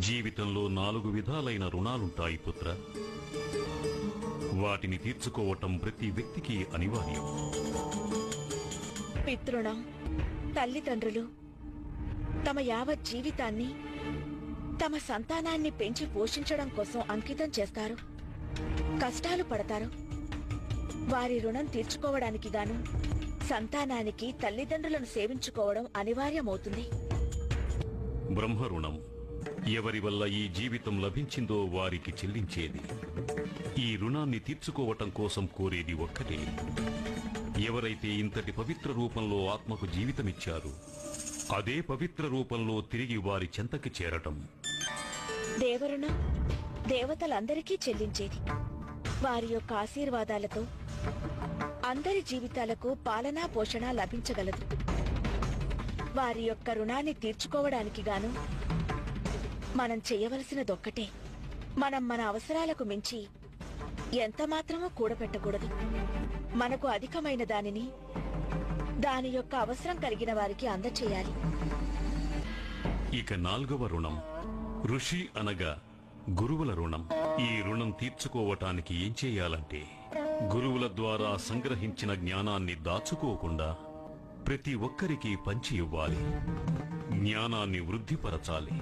జీవితంలో 4 విధాలైన రుణాలుంటాయి పుత్ర. వాటిని తీర్చుకోవటం ప్రతి వ్యక్తికి అనివార్యం. పితృణం. తల్లిదండ్రులు తమ యావత్ జీవితాన్ని తమ సంతానాన్ని పెంచి పోషించడం కోసం అంకితం చేస్తారు, కష్టాలు పడతారు. వారి రుణం తీర్చుకోవడానికి గాను సంతానానికి తల్లిదండ్రులను సేవించుకోవడం అనివార్యమవుతుంది. బ్రహ్మరుణం. ఎవరి వల్ల ఈ జీవితం లభించిందో వారికి చెల్లించేది. ఈ రుణాన్ని తీర్చుకోవటం కోసం కోరేది ఒక్కటే. ఎవరైతే ఇంతటి పవిత్ర రూపంలో ఆత్మకు జీవితమిచ్చారో అదే పవిత్ర రూపంలో తిరిగి వారి చెంతకి చేరటం. దేవరుణం దేవతలందరికీ చెల్లించేది. వారి యొక్క ఆశీర్వాదాలతో అందరి జీవితాలకు పాలనా పోషణ లభించగలదు. వారి యొక్క రుణాన్ని తీర్చుకోవడానికి గాను మనం చేయవలసినదొక్కటే. మనం మన అవసరాలకు మించి ఎంత మాత్రమూ కూడబెట్టకూడదు. మనకు అధికమైన దానిని దాని యొక్క అవసరం కలిగిన వారికి అందచేయాలి. ఇక 4వ రుణం ఋషి అనగా గురువుల రుణం. ఈ రుణం తీర్చుకోవటానికి ఏం చేయాలంటే గురువుల ద్వారా సంగ్రహించిన జ్ఞానాన్ని దాచుకోకుండా ప్రతి ఒక్కరికి పంచి ఇవ్వాలి. జ్ఞానాన్ని వృద్ధిపరచాలి.